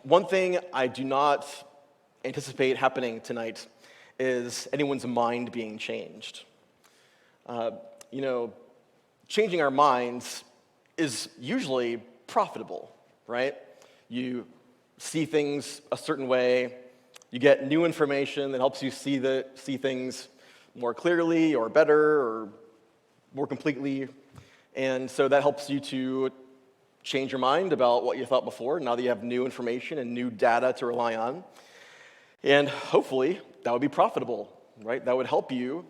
One thing I do not anticipate happening tonight is anyone's mind being changed. Uh, you know, Changing our minds is usually profitable, right? You see things a certain way, you get new information that helps you see things more clearly or better or more completely, and so that helps you to change your mind about what you thought before, now that you have new information and new data to rely on. And hopefully, that would be profitable, right? That would help you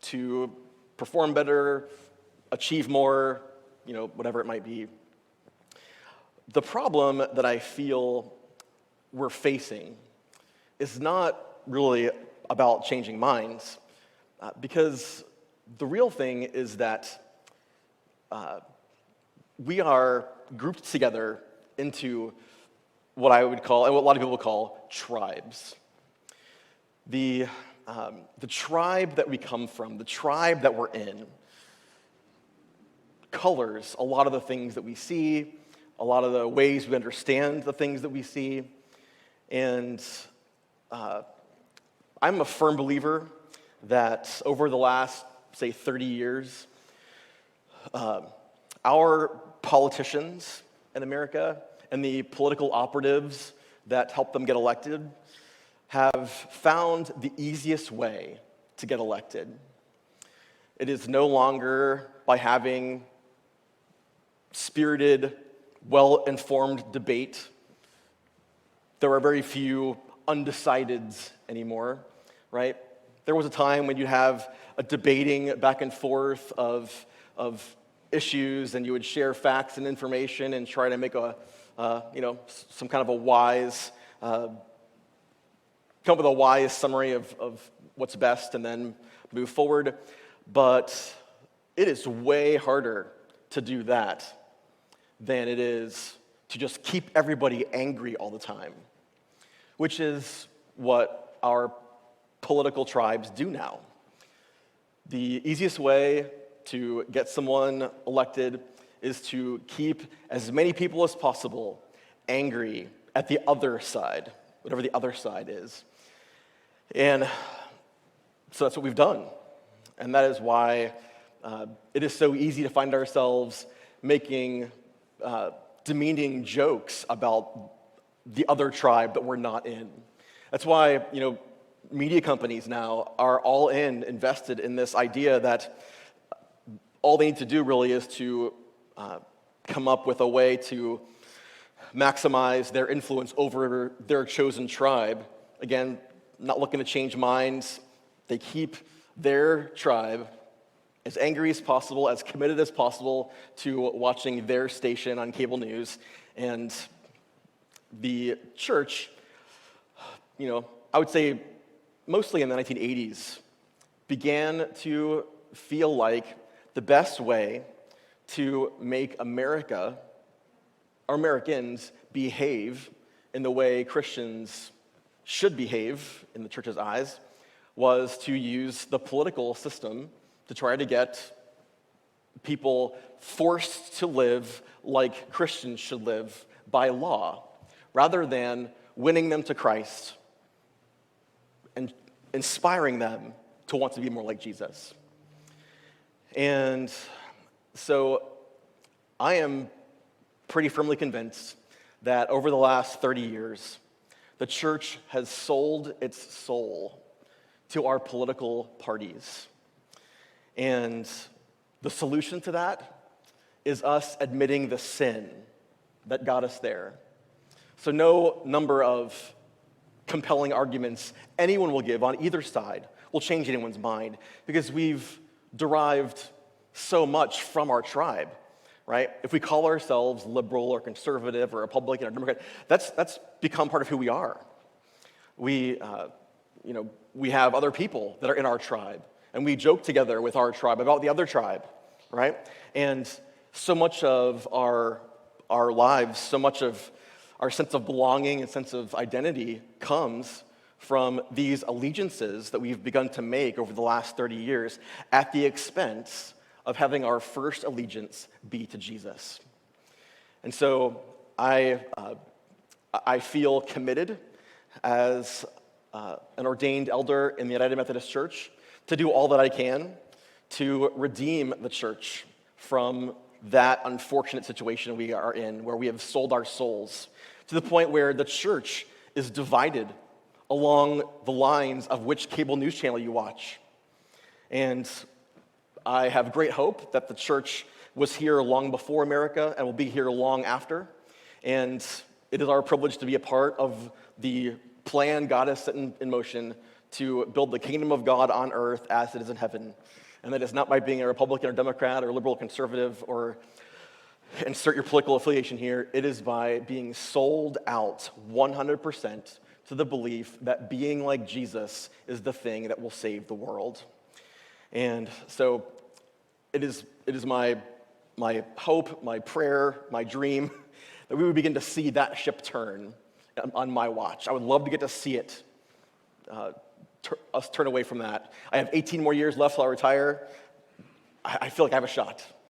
to perform better, achieve more, whatever it might be. The problem that I feel we're facing is not really about changing minds, because the real thing is that we are grouped together into what I would call, and what a lot of people call, tribes. The tribe that we come from, the tribe that we're in, colors a lot of the things that we see, a lot of the ways we understand the things that we see. And I'm a firm believer that over the last, say, 30 years, our politicians in America and the political operatives that help them get elected have found the easiest way to get elected. It is no longer by having spirited, well-informed debate. There are very few undecideds anymore, right? There was a time when you'd have a debating back and forth of issues, and you would share facts and information and try to make some kind of a wise, come up with a wise summary of what's best and then move forward. But it is way harder to do that than it is to just keep everybody angry all the time, which is what our political tribes do now. The easiest way to get someone elected is to keep as many people as possible angry at the other side, whatever the other side is. And so that's what we've done. And that is why it is so easy to find ourselves making demeaning jokes about the other tribe that we're not in. That's why, media companies now are all invested in this idea that all they need to do really is to come up with a way to maximize their influence over their chosen tribe. Again, not looking to change minds. They keep their tribe as angry as possible, as committed as possible to watching their station on cable news. And the church, I would say mostly in the 1980s, began to feel like the best way to make America, or Americans, behave in the way Christians should behave in the church's eyes was to use the political system to try to get people forced to live like Christians should live by law, rather than winning them to Christ and inspiring them to want to be more like Jesus. And so I am pretty firmly convinced that over the last 30 years, the church has sold its soul to our political parties. And the solution to that is us admitting the sin that got us there. So no number of compelling arguments anyone will give on either side will change anyone's mind, because we've derived so much from our tribe, right? If we call ourselves liberal or conservative or Republican or Democrat, that's become part of who we are. We have other people that are in our tribe, and we joke together with our tribe about the other tribe, right? And so much of our lives, so much of our sense of belonging and sense of identity comes from these allegiances that we've begun to make over the last 30 years at the expense of having our first allegiance be to Jesus. And so I I feel committed as an ordained elder in the United Methodist Church to do all that I can to redeem the church from that unfortunate situation we are in, where we have sold our souls to the point where the church is divided along the lines of which cable news channel you watch. And I have great hope that the church was here long before America and will be here long after. And it is our privilege to be a part of the plan God has set in motion to build the kingdom of God on earth as it is in heaven. And that is not by being a Republican or Democrat or liberal or conservative or insert your political affiliation here. It is by being sold out 100% to the belief that being like Jesus is the thing that will save the world. And so it is my hope, my prayer, my dream that we would begin to see that ship turn on my watch. I would love to get to see it, us turn away from that. I have 18 more years left till I retire. I feel like I have a shot.